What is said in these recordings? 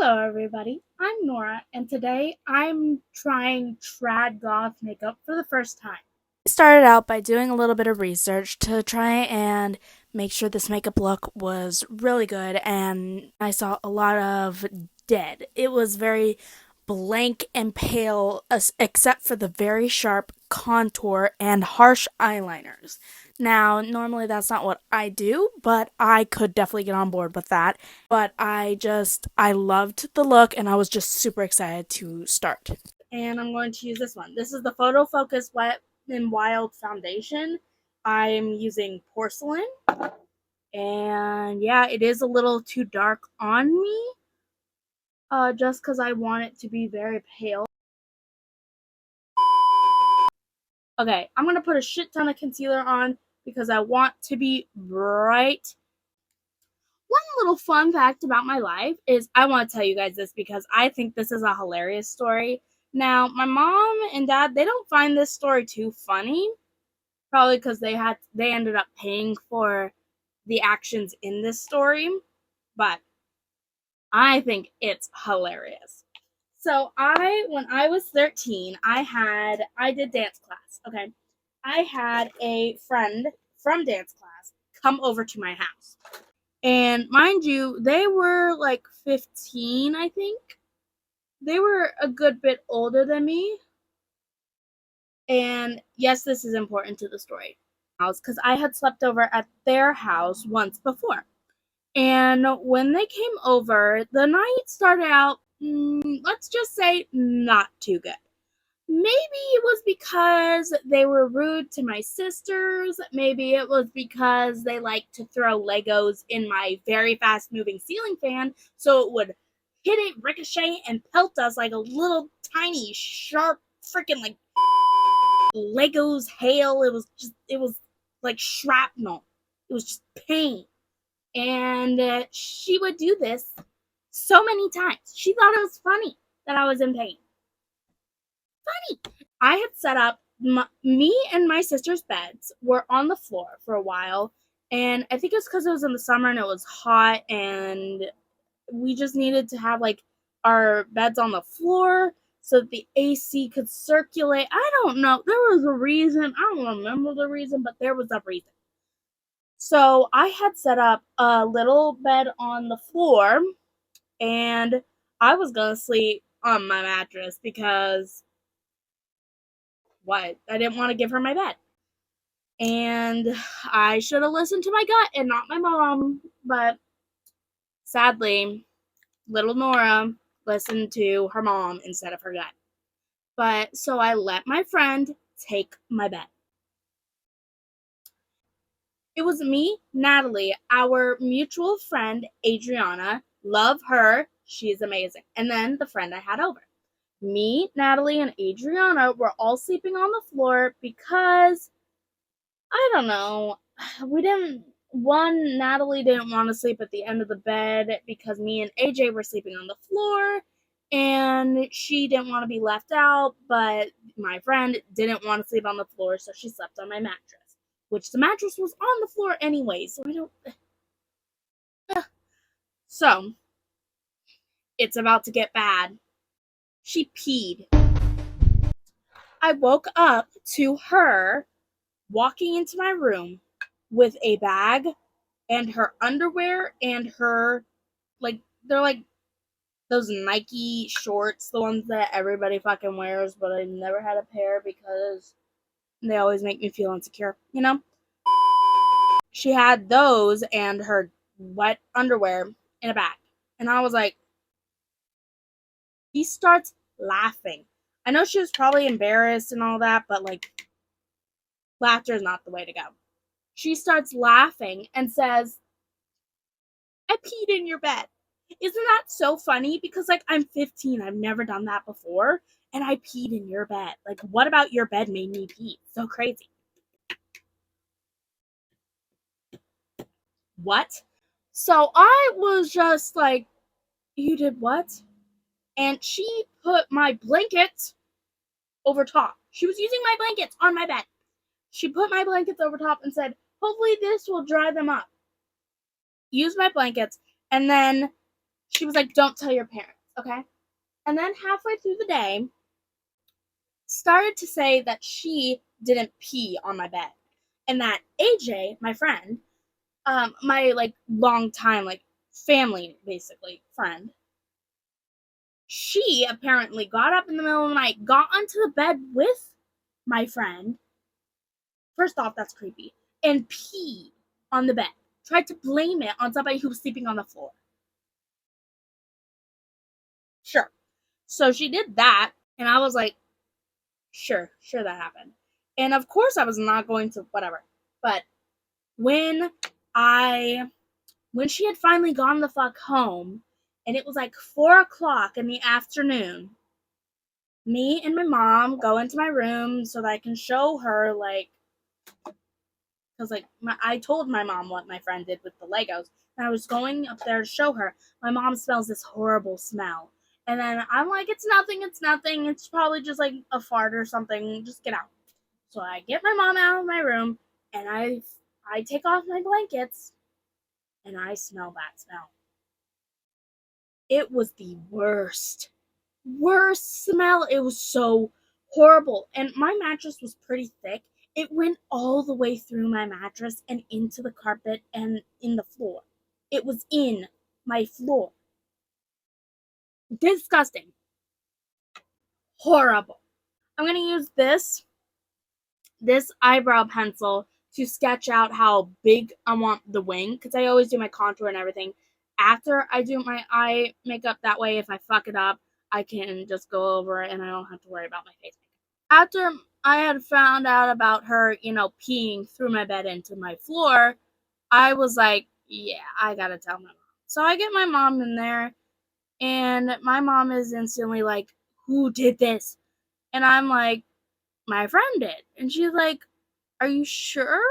Hello, everybody. I'm Nora, and today I'm trying trad goth makeup for the first time. I started out by doing a little bit of research to try and make sure this makeup look was really good, and I saw a lot of dead. It was very blank and pale, except for the very sharp contour and harsh eyeliners. Now, normally that's not what I do, but I could definitely get on board with that. But I loved the look, and I was just super excited to start. And I'm going to use this one. This is the Photo Focus Wet n Wild Foundation. I'm using porcelain, and yeah, it is a little too dark on me, just because I want it to be very pale. Okay, I'm gonna put a shit ton of concealer on because I want to be bright. One little fun fact about my life is I want to tell you guys this because I think this is a hilarious story. Now, my mom and dad, they don't find this story too funny, probably because they ended up paying for the actions in this story, but I think it's hilarious. So, when I was 13, I did dance class, okay? I had a friend from dance class come over to my house. And mind you, they were like 15, I think. They were a good bit older than me. And yes, this is important to the story. Because I had slept over at their house once before. And when they came over, the night started out, let's just say, not too good. Maybe it was because they were rude to my sisters. Maybe it was because they liked to throw Legos in my very fast moving ceiling fan so it would hit it, ricochet, and pelt us like a little tiny, sharp, freaking like Legos hail. It was like shrapnel. It was just pain. And she would do this so many times. She thought it was funny that I was in pain. Funny. I had set up me and my sister's beds were on the floor for a while, and I think it's because it was in the summer and it was hot, and we just needed to have like our beds on the floor so that the AC could circulate. I don't know. There was a reason. I don't remember the reason, but there was a reason. So I had set up a little bed on the floor, and I was gonna sleep on my mattress because what? I didn't want to give her my bed. And I should have listened to my gut and not my mom, but sadly, little Nora listened to her mom instead of her gut. But so I let my friend take my bed. It was me, Natalie, our mutual friend, Adriana. Love her. She's amazing. And then the friend I had over. Me, Natalie, and Adriana were all sleeping on the floor because I don't know. We didn't. One, Natalie didn't want to sleep at the end of the bed because me and AJ were sleeping on the floor, and she didn't want to be left out. But my friend didn't want to sleep on the floor, so she slept on my mattress, which the mattress was on the floor anyway. So I don't. So it's about to get bad. She peed. I woke up to her walking into my room with a bag and her underwear and her like they're like those Nike shorts, the ones that everybody fucking wears, but I never had a pair because they always make me feel insecure, you know? She had those and her wet underwear in a bag. And I was like, she starts laughing. I know she was probably embarrassed and all that, but like laughter is not the way to go. She starts laughing and says, I peed in your bed. Isn't that so funny? Because, like, I'm 15. I've never done that before. And I peed in your bed. Like, what about your bed made me pee? So crazy. What? So I was just like, you did what? And she put my blanket over top. She was using my blankets on my bed. She put my blankets over top and said, hopefully this will dry them up. Use my blankets. And then She was like, don't tell your parents, okay? And then halfway through the day, started to say that she didn't pee on my bed. And that AJ, my friend, my like long time like family basically friend, she apparently got up in the middle of the night, got onto the bed with my friend. First off, that's creepy. And peed on the bed. Tried to blame it on somebody who was sleeping on the floor. Sure. So she did that, and I was like, sure that happened. And of course I was not going to whatever. But when I when she had finally gone the fuck home, and it was like 4 o'clock in the afternoon, me and my mom go into my room so that I can show her like because like I told my mom what my friend did with the Legos, and I was going up there to show her. My mom smells this horrible smell, and then I'm like, it's nothing. It's probably just like a fart or something. Just get out. So I get my mom out of my room, and I take off my blankets, and I smell that smell. It was the worst smell. It was so horrible. And my mattress was pretty thick. It went all the way through my mattress and into the carpet and in the floor. It was in my floor. Disgusting. Horrible. I'm going to use this eyebrow pencil to sketch out how big I want the wing because I always do my contour and everything after I do my eye makeup. That way, if I fuck it up, I can just go over it and I don't have to worry about my face. After I had found out about her, peeing through my bed into my floor, I was like, yeah, I gotta tell my mom. So I get my mom in there, and my mom is instantly like, who did this? And I'm like, my friend did. And she's like, are you sure?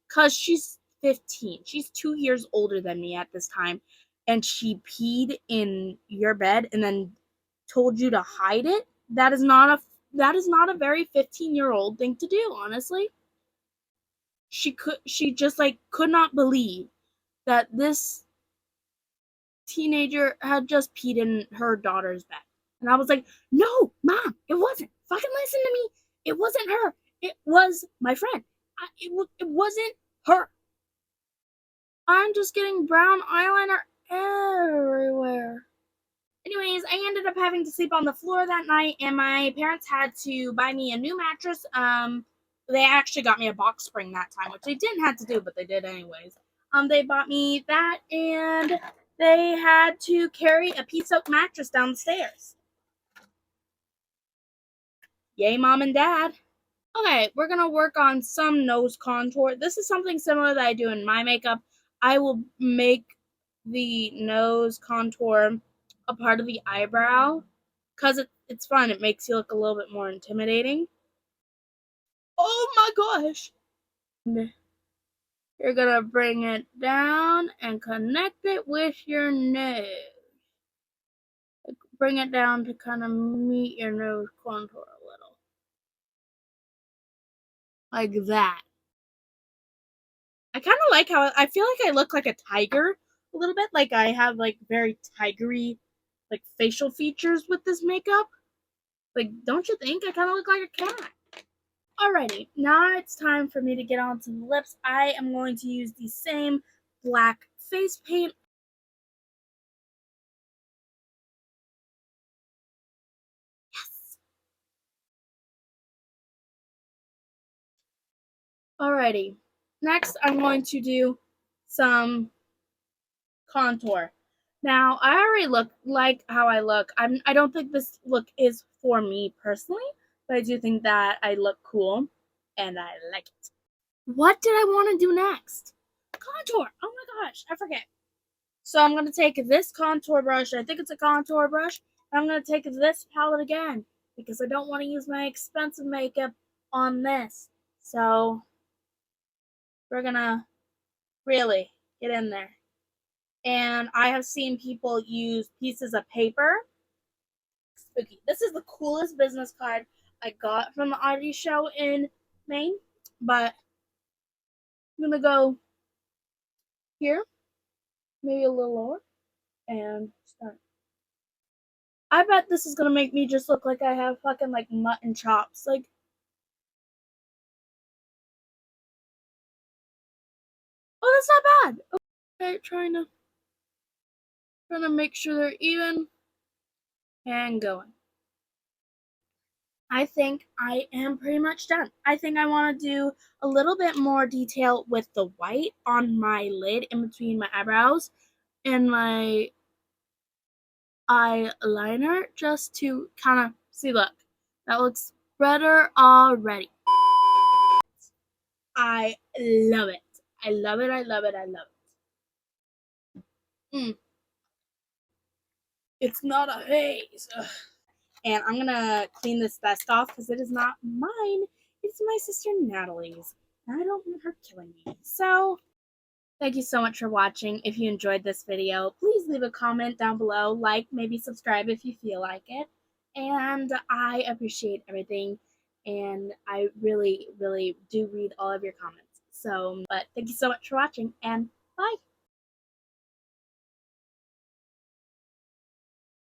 Because she's 15. She's 2 years older than me at this time. And she peed in your bed and then told you to hide it. That is not a very 15-year-old thing to do, honestly. She just like could not believe that this teenager had just peed in her daughter's bed. And I was like, no, mom, it wasn't. Fucking listen to me. It wasn't her. It was my friend. It wasn't her. I'm just getting brown eyeliner everywhere. Anyways, I ended up having to sleep on the floor that night, and my parents had to buy me a new mattress. They actually got me a box spring that time, which they didn't have to do, but they did anyways. They bought me that, and they had to carry a piece of mattress downstairs. Yay, mom and dad. Okay, we're gonna work on some nose contour. This is something similar that I do in my makeup. I will make the nose contour a part of the eyebrow because it's fun. It makes you look a little bit more intimidating. Oh my gosh! You're gonna bring it down and connect it with your nose. Bring it down to kind of meet your nose contour a little. Like that. I kind of like how I feel like I look like a tiger a little bit. Like I have like very tigery like facial features with this makeup. Like, don't you think I kind of look like a cat? Alrighty, now it's time for me to get on to the lips. I am going to use the same black face paint. Yes. Alrighty. Next, I'm going to do some contour. Now, I already look like how I look. I don't think this look is for me personally, but I do think that I look cool and I like it. What did I want to do next? Contour. Oh my gosh, I forget. So I'm going to take this contour brush. I think it's a contour brush. And I'm going to take this palette again because I don't want to use my expensive makeup on this. So we're going to really get in there. And I have seen people use pieces of paper. Spooky. This is the coolest business card I got from the Oddity show in Maine. But I'm going to go here, maybe a little lower, and start I bet this is gonna make me just look like I have fucking like mutton chops. Like, oh, that's not bad. Okay, trying to make sure they're even and going. I think I am pretty much done. I think I want to do a little bit more detail with the white on my lid in between my eyebrows and my eyeliner just to kind of see. Look, that looks better already. I love it. I love it. I love it. I love it. It's not a haze. Ugh. And I'm gonna clean this dust off because it is not mine. It's my sister Natalie's. And I don't want her killing me. So, thank you so much for watching. If you enjoyed this video, please leave a comment down below, like, maybe subscribe if you feel like it. And I appreciate everything. And I really, really do read all of your comments. So, but thank you so much for watching, and bye.